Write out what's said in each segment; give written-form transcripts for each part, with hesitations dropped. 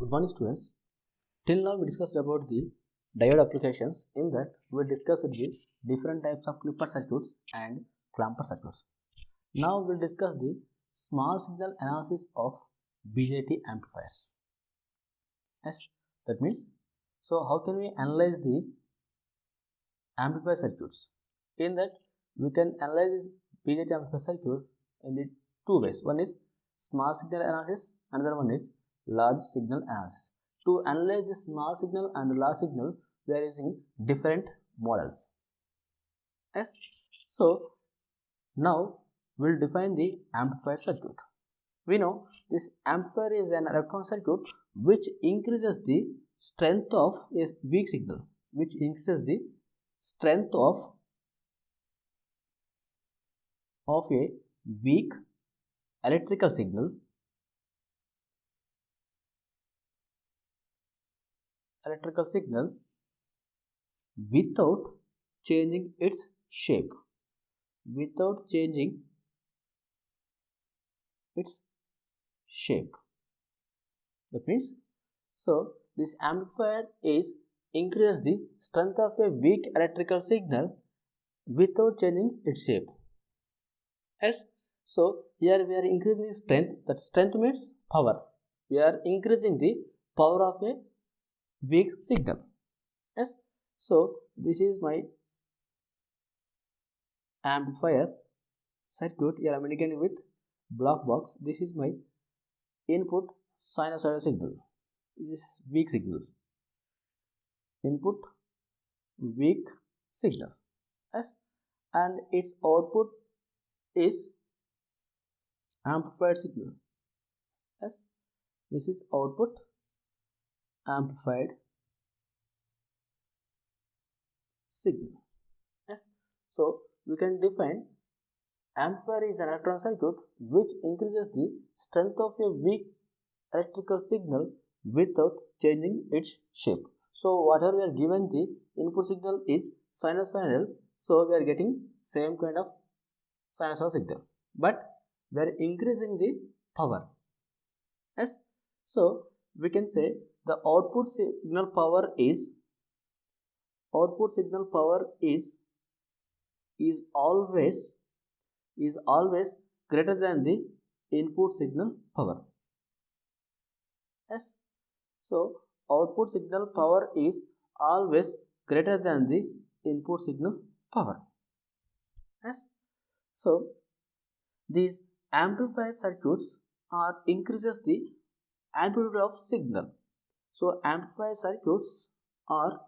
Good morning, students. Till now we discussed about the diode applications. In that we discussed the different types of clipper circuits and clamper circuits. Now we'll discuss the small signal analysis of BJT amplifiers. Yes, that means, so how can we analyze the amplifier circuits? In that we can analyze this BJT amplifier circuit in the two ways. One is small signal analysis, another one is large signal analysis. To analyze the small signal and large signal, we are using different models. Yes. So now we'll define the amplifier circuit. We know this amplifier is an electron circuit which increases the strength of a weak signal, which increases the strength of a weak electrical signal without changing its shape, that means, so this amplifier is increase the strength of a weak electrical signal without changing its shape. Yes, so here we are increasing the strength. That strength means power. We are increasing the power of a weak signal. Yes, so this is my amplifier circuit. Here I am indicating with block box. This is my input sinusoidal signal. This is weak signal. Input weak signal. Yes, and its output is amplified signal. Yes, this is output amplified signal. Yes, so we can define amplifier is an electron circuit which increases the strength of a weak electrical signal without changing its shape. So whatever we are given, the input signal is sinusoidal, so we are getting same kind of sinusoidal signal, but we are increasing the power. Yes, so we can say the output signal power is always greater than the input signal power. Yes, so output signal power is always greater than the input signal power. Yes, so these amplifier circuits are increases the amplitude of signal. So amplifier circuits are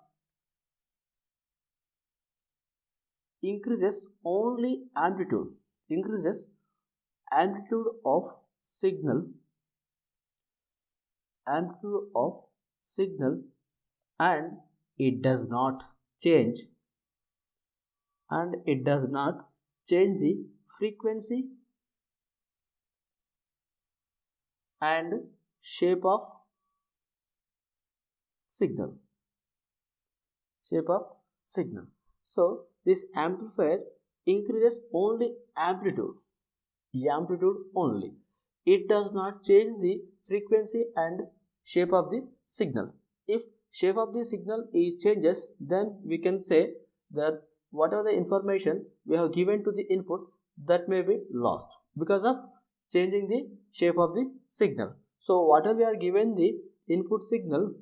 increases amplitude of signal, and it does not change the frequency and shape of signal. So this amplifier increases only amplitude only. It does not change the frequency and shape of the signal. If shape of the signal changes, then we can say that whatever the information we have given to the input, that may be lost because of changing the shape of the signal. So whatever we are given the input signal,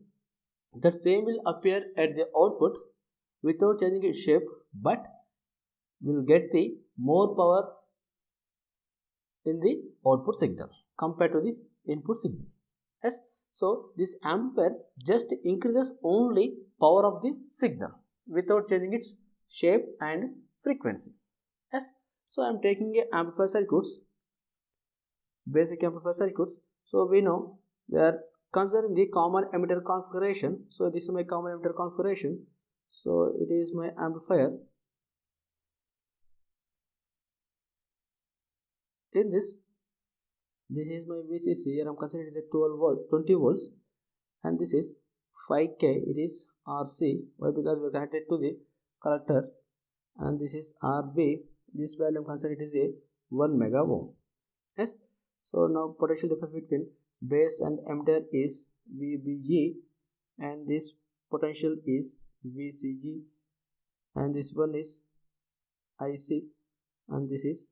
that same will appear at the output without changing its shape, but will get the more power in the output signal compared to the input signal. Yes, so this amplifier just increases only power of the signal without changing its shape and frequency. Yes, so I am taking a amplifier circuits, basic amplifier circuits. So we know we are considering the common emitter configuration. So this is my common emitter configuration. So it is my amplifier. In this is my VCC. Here I am considering it is a 20 volts, and this is 5K. It is RC. Why? Because we are connected to the collector, and this is RB. This value I am considering it is a 1 mega ohm. Yes. So now potential difference between base and emitter is VBE, and this potential is VCE, and this one is IC, and this is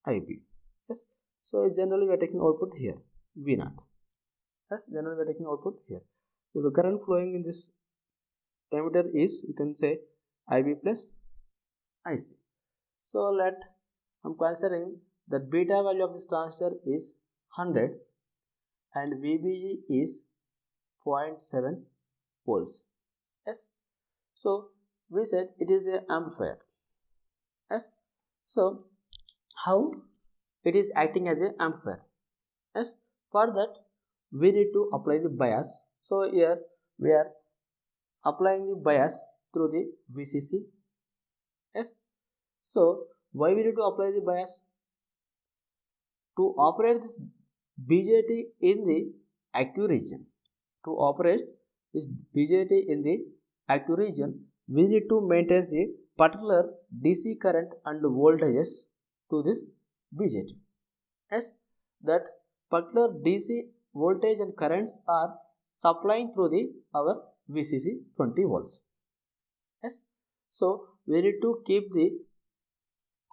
IB. Yes, so generally we are taking output here V0. Yes, generally we are taking output here. So the current flowing in this emitter is, you can say, IB plus IC. So I'm considering that beta value of this transistor is 100 and VBE is 0.7 volts. Yes, so we said it is an amplifier. Yes, so how it is acting as an amplifier? Yes, for that we need to apply the bias. So here we are applying the bias through the VCC. Yes, so why we need to apply the bias? To operate this BJT in the active region. To operate this BJT in the active region, we need to maintain the particular DC current and voltages to this BJT. Yes, that particular DC voltage and currents are supplying through the our VCC 20 volts. Yes, so we need to keep the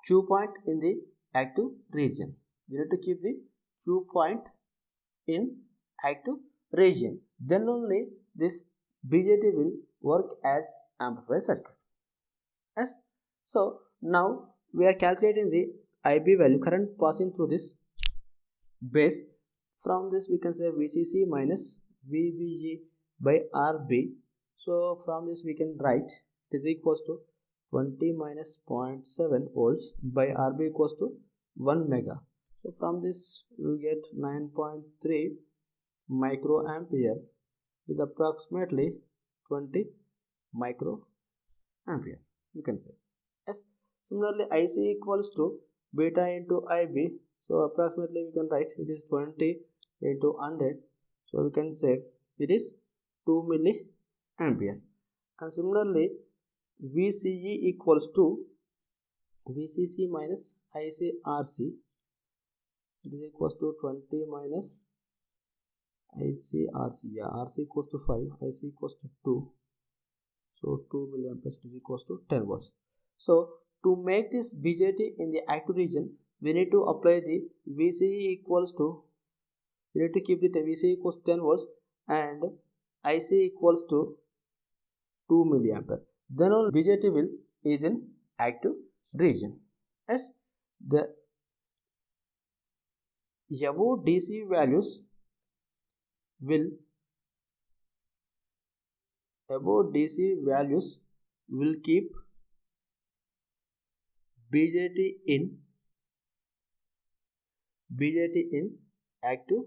Q point in the active region. We need to keep the Q point in active region. Then only this BJT will work as amplifier circuit. Yes. So now we are calculating the IB value, current passing through this base. From this we can say VCC minus VBE by RB. So from this we can write it is equals to 20 minus 0.7 volts by RB equals to 1 mega. So from this we will get 9.3 microampere is approximately 20 microampere, you can say. Yes. Similarly, IC equals to beta into IB. So approximately we can write it is 20 into 100. So we can say it is 2 milliampere. And similarly, VCE equals to VCC minus ICRC. It is equals to 20 minus ICRC. Yeah, RC equals to 5, IC equals to 2. So 2 milliamperes is equals to 10 volts. So to make this BJT in the active region, we need to apply the VCE equals to, we need to keep the VCE equals to 10 volts and IC equals to 2 milliampere. Then all BJT will is in active region. As the above DC values will keep BJT in active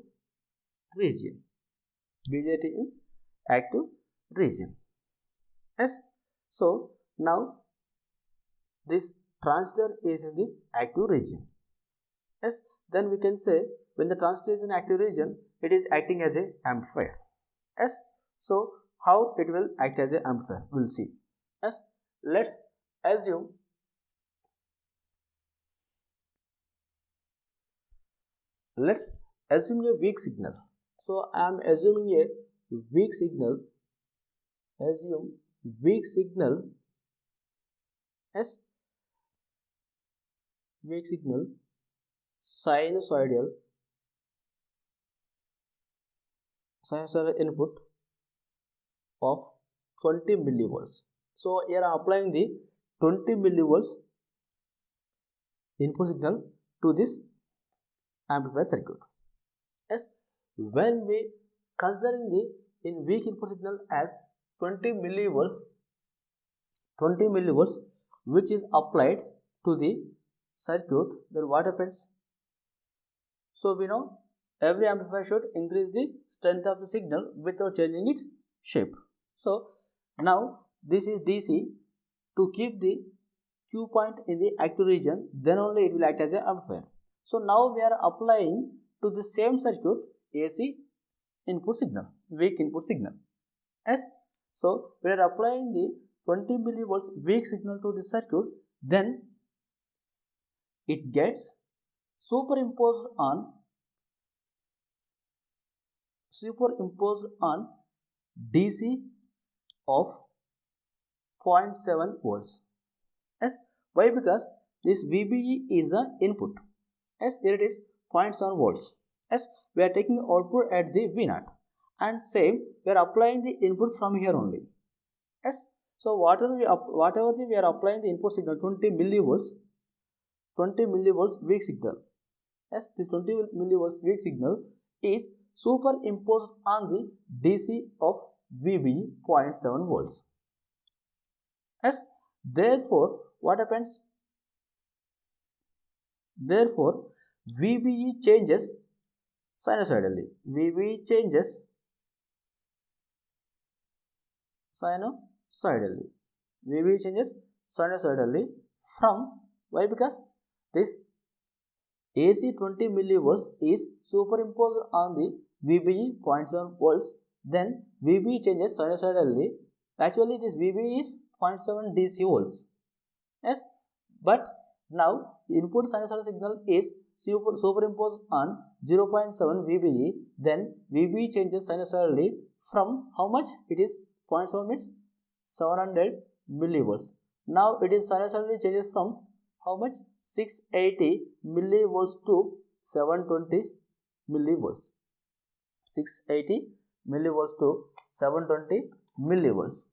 region. BJT in active region. Yes. So now this transistor is in the active region. Yes. Then we can say when the transistor is in active region, it is acting as a amplifier. Yes. So how it will act as an amplifier, we'll see. Yes. Let's assume a weak signal. So I am assuming a weak signal. Assume weak signal. Yes. Weak signal sinusoidal input of 20 millivolts. So here I am applying the 20 millivolts input signal to this amplifier circuit. Yes, when we considering the in weak input signal as 20 millivolts, which is applied to the circuit, then what happens? So we know every amplifier should increase the strength of the signal without changing its shape. So now this is DC. To keep the Q point in the active region, then only it will act as an amplifier. So now we are applying to the same circuit AC input signal, weak input signal. Yes. So we are applying the 20 millivolts weak signal to the circuit, then it gets superimposed on superimposed on DC of 0.7 volts. Yes, why? Because this VBE is the input. Yes, here it is 0.7 volts. Yes, we are taking the output at the V0, and same we are applying the input from here only. Yes, so whatever we are applying the input signal 20 millivolts weak signal. Yes, this 20 millivolts weak signal is superimposed on the DC of VBE 0.7 volts. Yes, therefore what happens? Therefore VBE changes sinusoidally. VBE changes sinusoidally. VBE changes sinusoidally from, why? Because this AC 20 millivolts is superimposed on the VBE 0.7 volts. Then VBE changes sinusoidally. Actually this VBE is 0.7 DC volts. Yes, but now input sinusoidal signal is superimposed on 0.7 VBE. Then VBE changes sinusoidally from how much? It is 0.7 means 700 millivolts. Now it is sinusoidally changes from how much? 680 millivolts to 720 millivolts. 680 millivolts to 720 millivolts.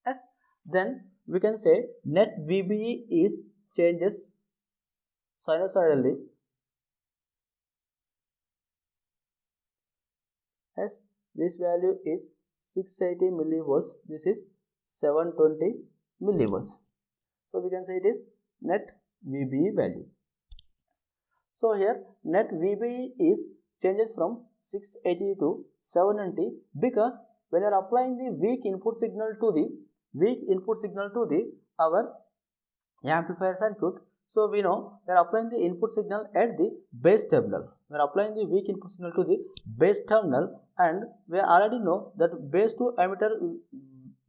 Yes, then we can say net VBE is changes sinusoidally. Yes, this value is 680 millivolts. This is 720 millivolts. So we can say it is net VBE value. So here net VBE is changes from 680 to 720, because when you are applying the weak input signal to the our amplifier circuit, so we know we are applying the input signal at the base terminal. We are applying the weak input signal to the base terminal, and we already know that base to emitter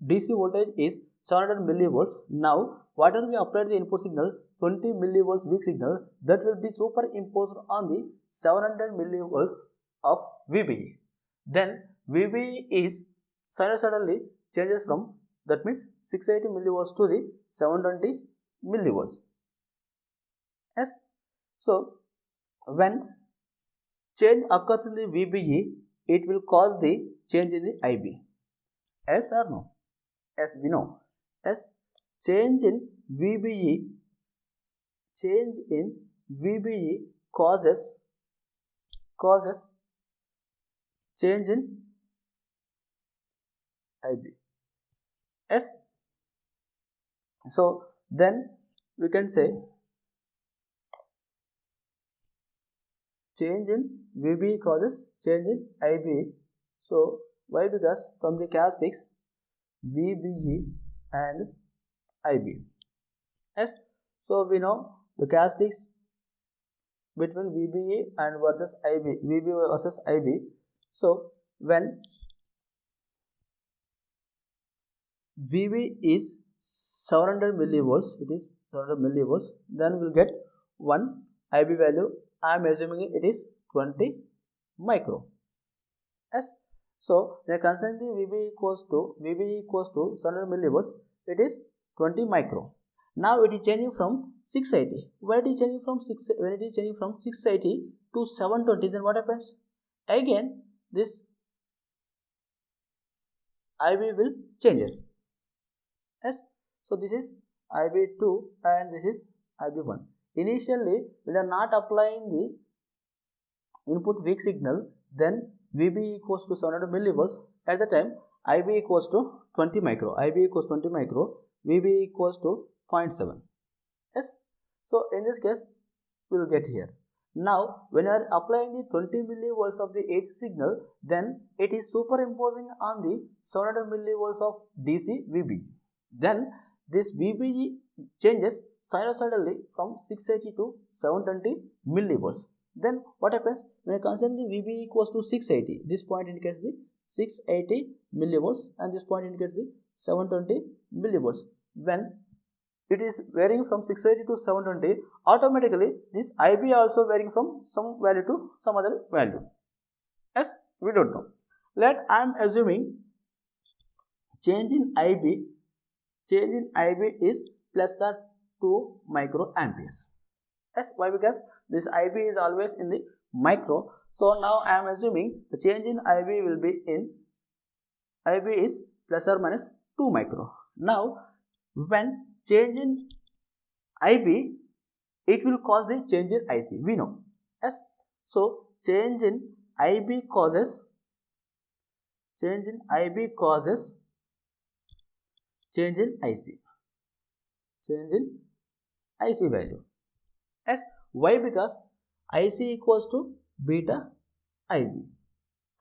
DC voltage is 700 millivolts. Now whatever we applied the input signal 20 millivolts weak signal, that will be superimposed on the 700 millivolts of VBE. Then VBE is sinusoidally changes from, that means 680 millivolts to the 720 millivolts. Yes, so when change occurs in the VBE, it will cause the change in the IB. Yes or no? Yes, we know. Yes, change in VBE causes change in IB. Yes, so then we can say change in VBE causes change in IB. So why? Because from the characteristics VBE and IB. Yes, so we know the characteristics between VBE and versus IB, VBE versus IB. So when VBE is 700 millivolts, it is 700 millivolts, then we'll get one IB value. I am assuming it is 20 micro. Yes, so when considering the VBE equals to 700 millivolts, it is 20 micro. Now it is changing from 680. When it is changing from 680 to 720, then what happens? Again this IB will changes. Yes, so this is IB2 and this is IB1. Initially we are not applying the input weak signal, then VBE equals to 700 millivolts. At the time IB equals to 20 micro, VBE equals to 0.7. Yes, so in this case we will get here. Now when you are applying the 20 millivolts of the AC signal, then it is superimposing on the 700 millivolts of DC VBE. Then this VBE changes sinusoidally from 680 to 720 millivolts. Then what happens? When I consider the VBE equals to 680, this point indicates the 680 millivolts and this point indicates the 720 millivolts. When it is varying from 680 to 720, automatically this IB also varying from some value to some other value. Yes, we don't know. Let I am assuming change in IB is plus or 2 microamperes. Yes, why? Because this IB is always in the micro. So now I am assuming the change in IB will be in IB is plus or minus 2 micro. Now when change in IB, it will cause the change in IC, we know. Yes, so change in IB causes change in IB causes change in IC, change in IC value. Yes, why? Because IC equals to beta IB,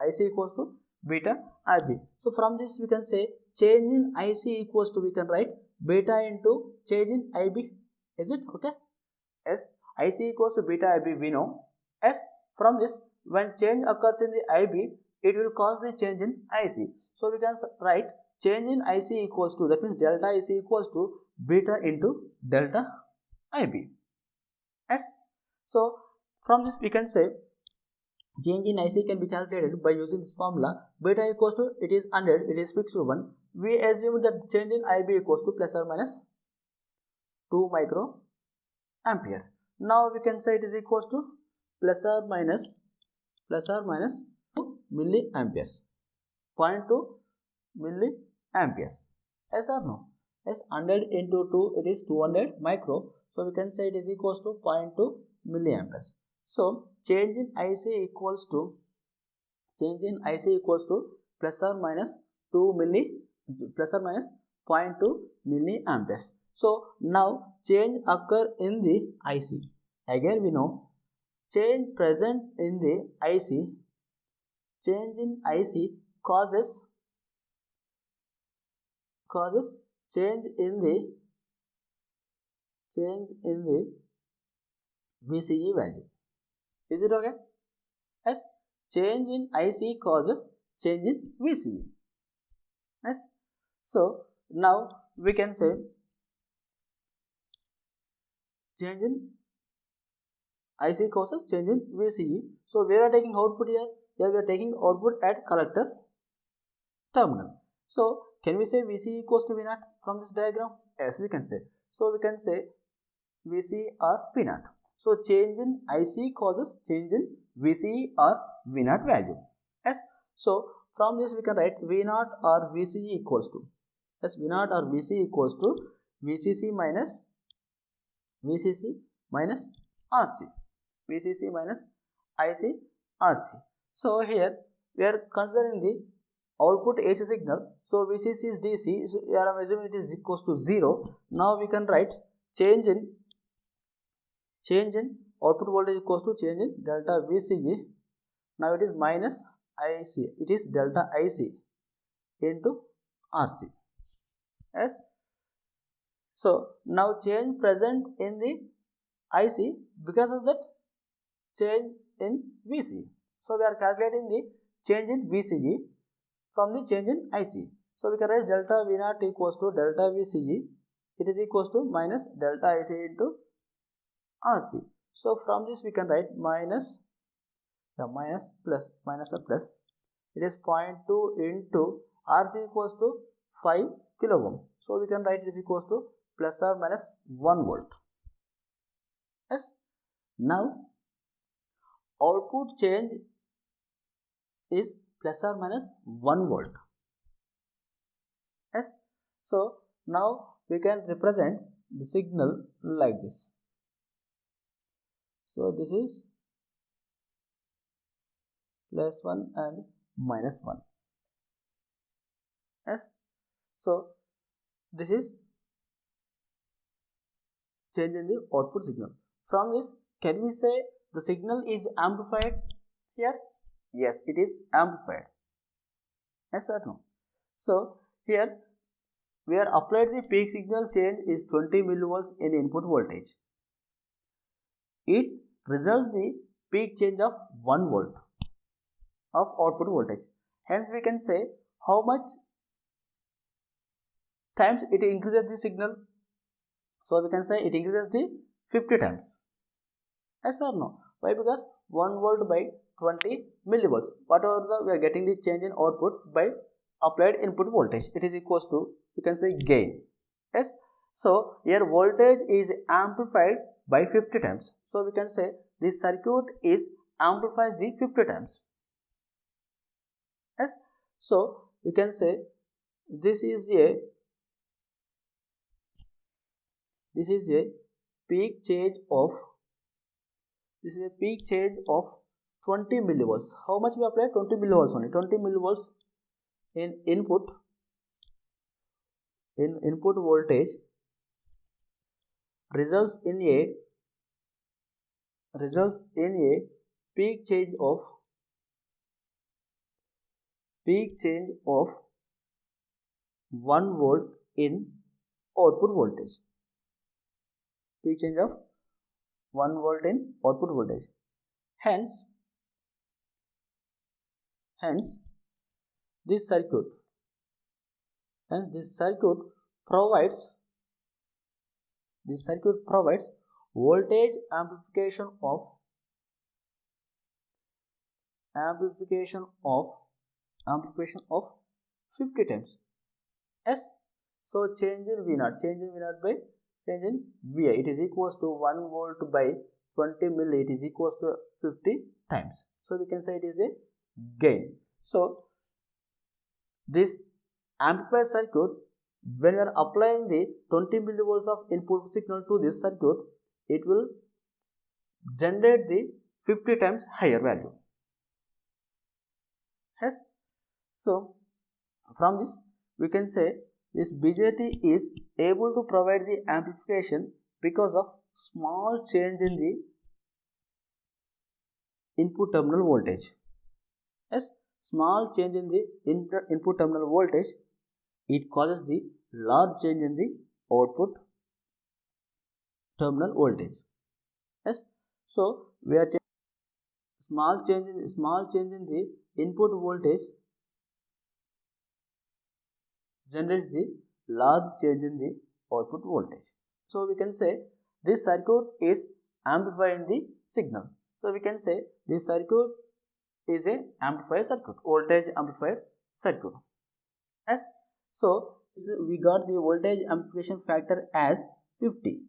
IC equals to beta IB. So from this we can say change in IC equals to, we can write beta into change in IB. Is it okay? Yes, IC equals to beta IB, we know. Yes, from this when change occurs in the IB, it will cause the change in IC. So we can write change in IC equals to, that means delta IC equals to beta into delta IB. Yes, so from this we can say change in IC can be calculated by using this formula. Beta equals to, it is 100, it is fixed to 1. We assume that change in IB equals to plus or minus 2 microampere. Now we can say it is equals to plus or minus 2 milliamperes, 0.2 milliamperes. Yes or no? Yes, 100 into 2, it is 200 micro. So we can say it is equals to 0.2 milliamperes. So change in IC equals to plus or minus 0.2 milliamperes. So now change occur in the IC. Again we know change present in the IC, change in IC causes change in the VCE value. Is it okay? Yes, change in IC causes change in VCE. Yes, so now we can say change in IC causes change in VCE. So we are taking output here. Here we are taking output at collector terminal. So can we say VCE equals to V naught from this diagram? Yes, we can say. So we can say VCE or V naught. So change in IC causes change in VCE or V naught value. Yes. So from this we can write V naught or VCE equals to, yes, V naught or VCE equals to VCC minus RC, VCC minus IC RC. So here we are considering the output AC signal. So VCC is DC. So here I am assuming it is equals to 0. Now we can write change in output voltage equals to change in delta VCE. Now it is minus IC. It is delta IC into RC. Yes. So now change present in the IC because of that change in VCE. So we are calculating the change in VCE from the change in IC. So we can write delta V naught equals to delta VCE. It is equals to minus delta IC into RC. So from this we can write minus plus. It is 0.2 into RC equals to 5 kilo ohm. So we can write it is equals to plus or minus 1 volt. Yes. Now output change is plus or minus 1 volt. Yes. So now we can represent the signal like this. So this is plus 1 and minus 1. Yes. So this is change in the output signal. From this, can we say the signal is amplified here? Yes, it is amplified. Yes or no? So here we are applied the peak signal change is 20 millivolts in input voltage. It results the peak change of 1 volt of output voltage. Hence we can say how much times it increases the signal. So we can say it increases the 50 times. Yes or no? Why? Because 1 volt by 20 millivolts. Whatever we are getting the change in output by applied input voltage, it is equals to, you can say, gain. Yes. So here voltage is amplified by 50 times. So we can say this circuit is amplifies the 50 times. Yes. So you can say this is a peak change of 20 millivolts. How much we apply? 20 millivolts only. 20 millivolts in input voltage results in a peak change of 1 volt in output voltage. Peak change of 1 volt in output voltage. Hence this circuit provides voltage amplification of 50 times. Yes. So change in V0 by change in Vi, it is equals to 1 volt by 20 milli, it is equals to 50 times. So we can say it is a gain. So this amplifier circuit, when you are applying the 20 millivolts of input signal to this circuit, it will generate the 50 times higher value. Yes. So from this we can say this BJT is able to provide the amplification because of small change in the input terminal voltage. Yes, small change in the input terminal voltage, it causes the large change in the output terminal voltage. Yes, so we are small change in the input voltage generates the large change in the output voltage. So we can say this circuit is amplifying the signal. So we can say this circuit is a amplifier circuit, voltage amplifier circuit. Yes. So we got the voltage amplification factor as 50.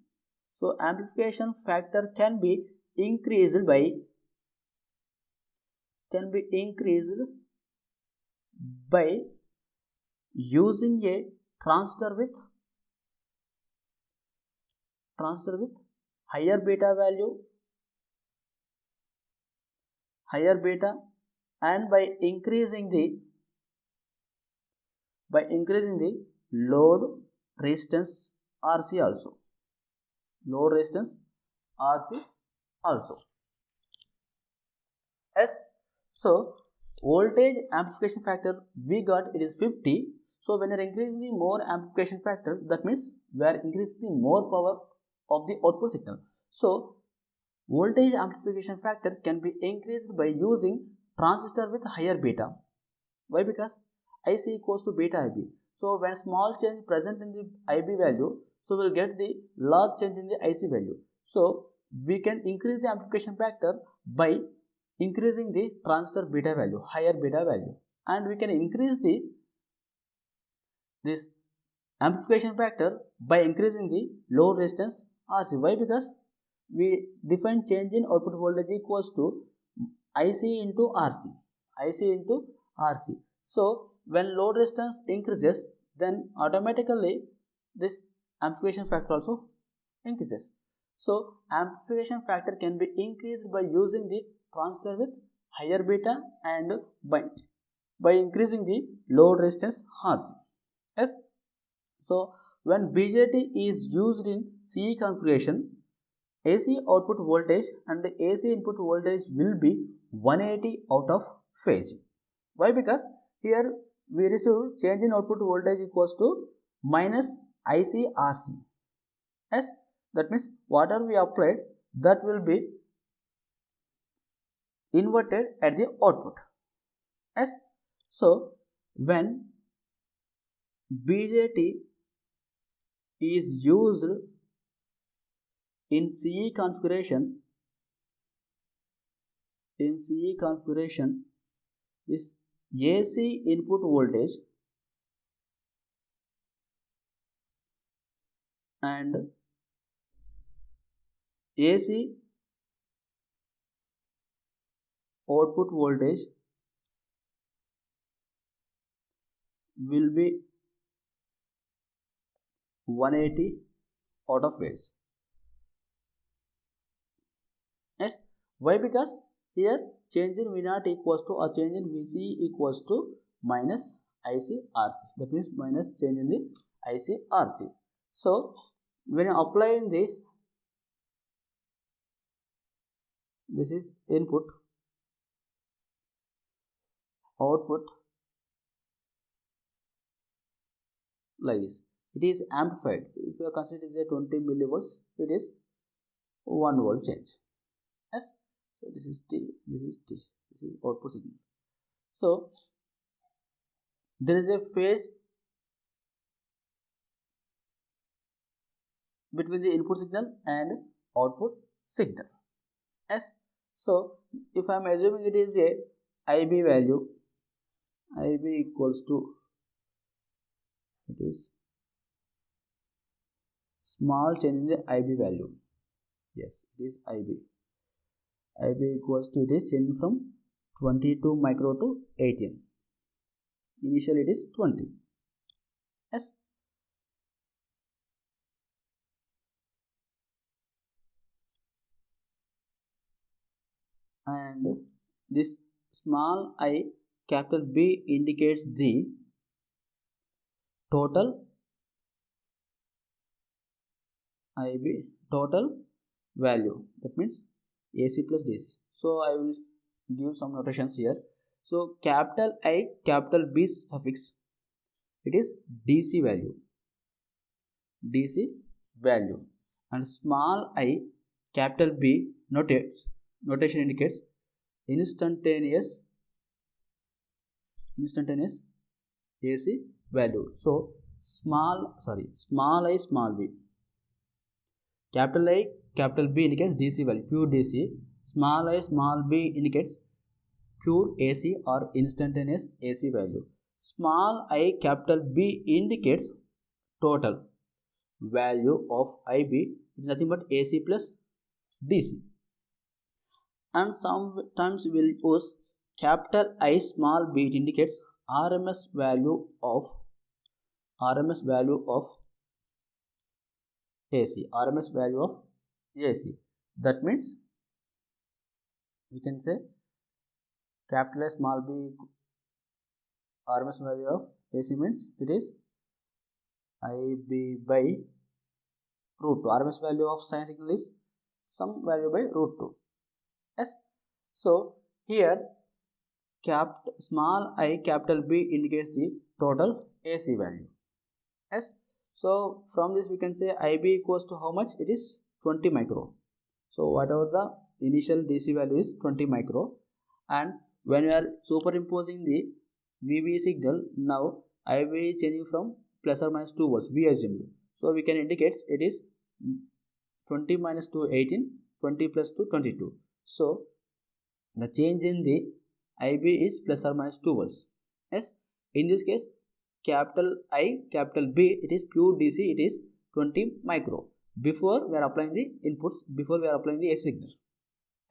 So amplification factor can be increased by using a transistor with higher beta value, and by increasing the load resistance RC also. Yes. So voltage amplification factor we got, it is 50. So when you are increasing the more amplification factor, that means we are increasing the more power of the output signal. So voltage amplification factor can be increased by using transistor with higher beta. Why? Because IC equals to beta IB. So when small change present in the IB value, so we'll get the large change in the IC value. So we can increase the amplification factor by increasing the transistor beta value, higher beta value, and we can increase this amplification factor by increasing the load resistance RC. Why? Because we define change in output voltage equals to IC into RC. So when load resistance increases, then automatically this amplification factor also increases. So amplification factor can be increased by using the transistor with higher beta and by increasing the load resistance RC. Yes. So when BJT is used in CE configuration, AC output voltage and AC input voltage will be 180 out of phase. Why? Because here we receive change in output voltage equals to minus ICRC. Yes, that means whatever we applied, that will be inverted at the output. Yes, so when BJT is used in CE configuration, in CE configuration, this AC input voltage and AC output voltage will be 180 out of phase. Yes, why? Because here change in V0 equals to, or change in VCE equals to minus ICRC. That means minus change in the ICRC. So when you apply in the, this is input, output, like this, it is amplified. If you are considering it is a 20 millivolts, it is 1 volt change. Yes, so this is T, this is T, this is output signal. So there is a phase between the input signal and output signal. Yes, so if I am assuming it is a IB value, IB equals to, it is small change in the IB value. Yes, it is IB. IB equals to, it is changing from 22 micro to 18. Initially it is 20. Yes. And this small I capital B indicates the total IB, total value. That means AC plus DC. So I will give some notations here. So capital I capital B suffix, it is DC value, DC value, and small I capital B notation indicates instantaneous AC value. So small I small b, capital I capital B indicates DC value, pure DC. Small I small b indicates pure AC or instantaneous AC value. Small I capital B indicates total value of IB, it is nothing but AC plus DC. And sometimes we will use capital I small b, it indicates RMS value of AC, RMS value of AC. That means we can say capital I small b RMS value of AC means it is IB by root 2. RMS value of sine signal is some value by root 2. Yes. So here small I capital B indicates the total AC value. Yes. So from this we can say IB equals to how much? It is 20 micro. So whatever the initial DC value is 20 micro, and when we are superimposing the VB signal, now IB is changing from plus or minus 2 volts, we assume. So we can indicate it is 20 minus 2 18, 20 plus 2 22. So the change in the IB is plus or minus 2 volts. Yes, in this case capital I capital B, it is pure DC, it is 20 micro. Before we are applying the inputs, before we are applying the AC signal.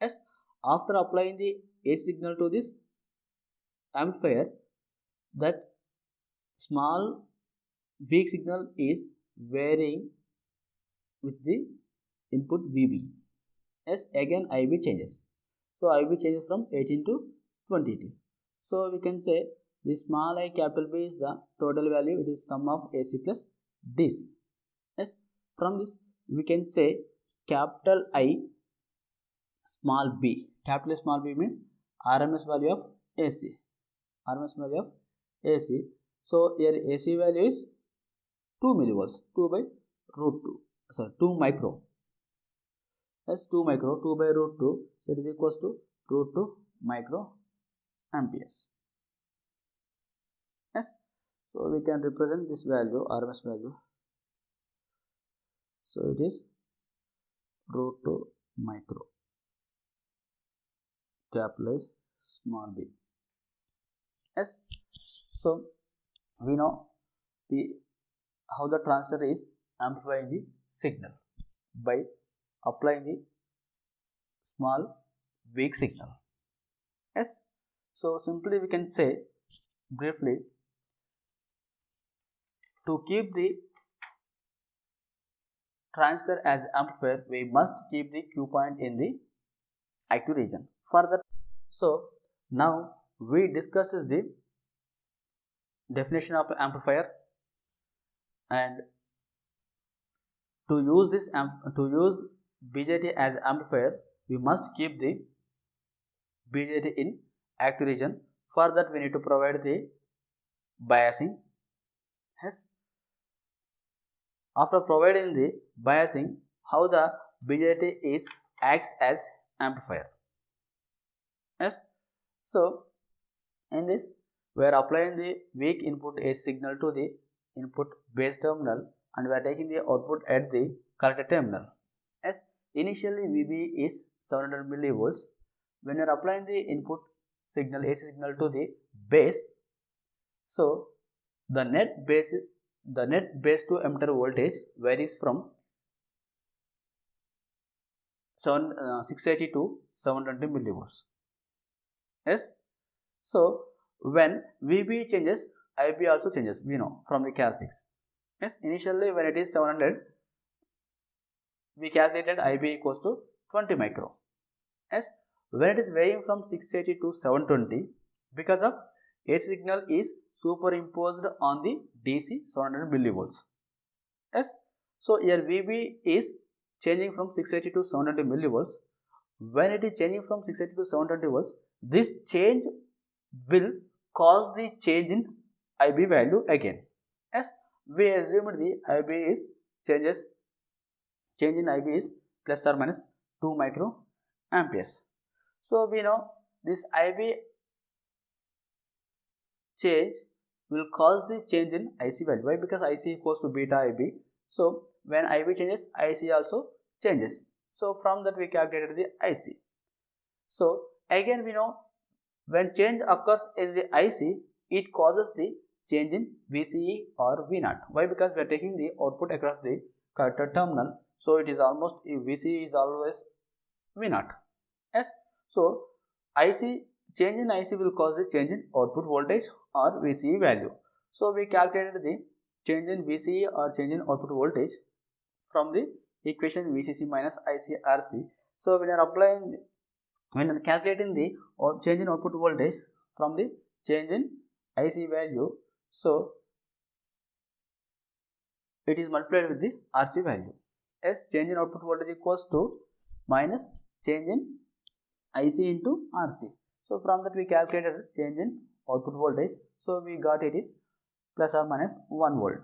Yes, after applying the AC signal to this amplifier, that small weak signal is varying with the input VB. Yes, again IB changes. So IB changes from 18 to 22. So we can say the small I capital B is the total value, it is sum of AC plus DC. Yes, from this we can say capital I small b, capital small b means RMS value of AC, RMS value of AC. So here AC value is 2 millivolts, 2 by root 2, 2 micro. That's 2 micro, 2 by root 2, so it is equals to root 2 micro amperes. Yes, so we can represent this value, RMS value. So it is root 2 micro. capital I, small b. Yes. So we know how the transistor is amplifying the signal by applying the small weak signal. Yes. So simply we can say briefly, to keep the transistor as amplifier, we must keep the Q point in the active region. Further, so now we discussed the definition of amplifier, and to use BJT as amplifier, we must keep the BJT in active region. For that, we need to provide the biasing. Yes. After providing the biasing, how the BJT acts as amplifier. Yes. So in this, we are applying the weak input AC signal to the input base terminal, and we are taking the output at the collector terminal. As initially VB is 700 millivolts. When you are applying the input signal AC signal to the base, so the net base to emitter voltage varies from 680 to 720 millivolts. Yes. So when VB changes, IB also changes, we know from the characteristics. Yes, initially when it is 700, we calculated IB equals to 20 micro. Yes, when it is varying from 680 to 720, because of AC signal is superimposed on the DC 700 millivolts. Yes, so here VB is changing from 680 to 720 millivolts. When it is changing from 680 to 720 volts, this change will cause the change in IB value again. As we assumed the IB is change in IB is plus or minus 2 micro amperes. So we know this IB change will cause the change in IC value. Why? Because IC equals to beta IB. So when IB changes, IC also changes. So from that we calculated the IC. So again we know when change occurs in the IC, it causes the change in VCE or V0. Why? Because we are taking the output across the collector terminal. So it is almost, VCE is always V0. Yes. So IC, change in IC will cause the change in output voltage or VCE value. So we calculated the change in VCE or change in output voltage from the equation VCC minus IC RC. So when you are applying, when calculating the change in output voltage from the change in IC value, so it is multiplied with the RC value. As change in output voltage equals to minus change in IC into RC. So from that we calculated change in output voltage. So we got it is plus or minus 1 volt.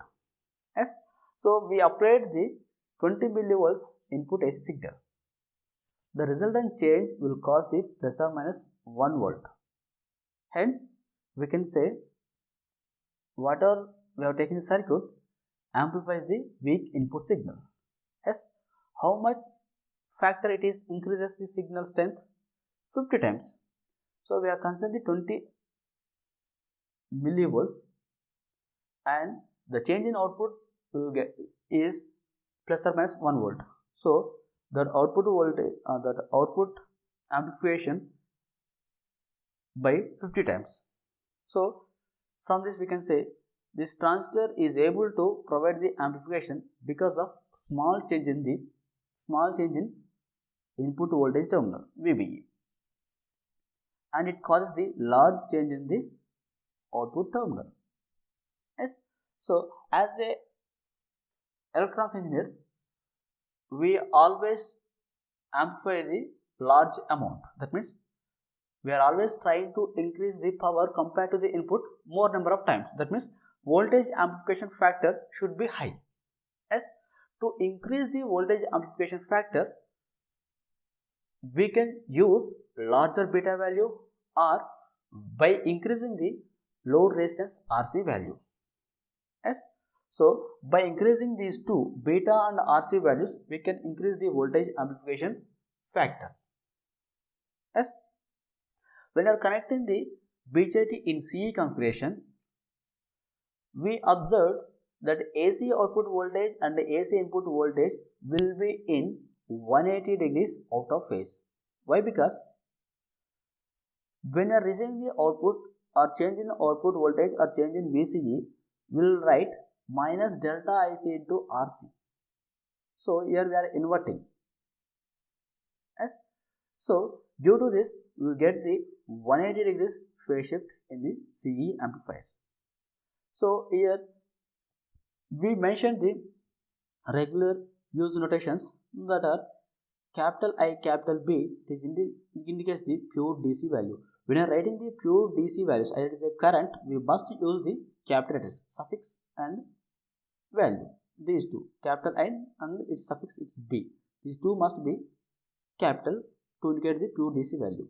Yes. So we applied the 20 millivolts input AC signal. The resultant change will cause the plus or minus 1 volt. Hence, we can say whatever we have taken the circuit amplifies the weak input signal. Yes, how much factor it is increases the signal strength? 50 times. So we are considering the 20 millivolts, and the change in output is plus or minus 1 volt. So that output voltage, that output amplification by 50 times. So from this we can say this transistor is able to provide the amplification because of small change in input voltage terminal VBE, and it causes the large change in the output terminal. Yes. So as a electronics engineer, we always amplify the large amount. That means we are always trying to increase the power compared to the input more number of times. That means voltage amplification factor should be high. As to increase the voltage amplification factor, we can use larger beta value or by increasing the load resistance RC value. Yes. So by increasing these two beta and RC values, we can increase the voltage amplification factor. Yes. When you are connecting the BJT in CE configuration, we observed that AC output voltage and AC input voltage will be in 180 degrees out of phase. Why? Because when you are receiving the output or change in output voltage or change in VCE, we will write minus delta IC into RC. So here we are inverting. Yes. So due to this, we will get the 180 degrees phase shift in the CE amplifiers. So here we mentioned the regular use notations that are capital I, capital B. It indicates the pure DC value. When you are writing the pure DC values, as it is a current, we must use the capital letters, suffix and value. These two, capital I and its suffix its B. These two must be capital to indicate the pure DC value.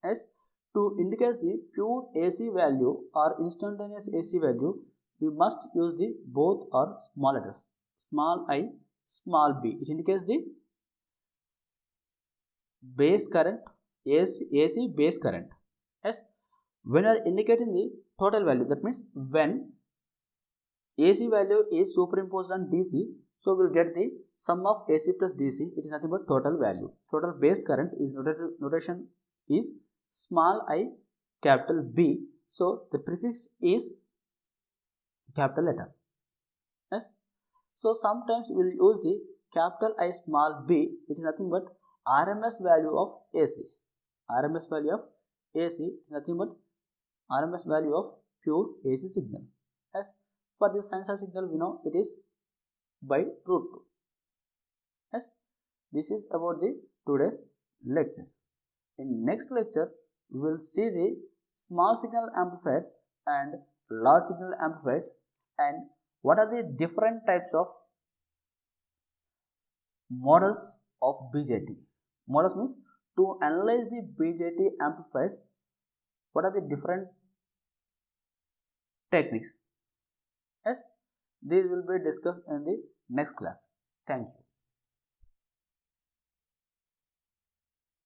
As to indicate the pure AC value or instantaneous AC value, we must use the both or small letters, small I, small b. It indicates the base current, AC base current. Yes, when you are indicating the total value, that means when AC value is superimposed on DC, so we will get the sum of AC plus DC. It is nothing but total value. Total base current is notation is small I, capital B. So the prefix is capital letter. Yes. So sometimes we will use the capital I, small b. It is nothing but RMS value of AC. RMS value of AC is nothing but RMS value of pure AC signal. Yes. For this sensor signal, we know it is by root 2. Yes. This is about the today's lecture. In next lecture, we will see the small signal amplifiers and large signal amplifiers and what are the different types of models of BJT. Models means to analyze the BJT amplifiers, what are the different techniques. Yes, these will be discussed in the next class. Thank you.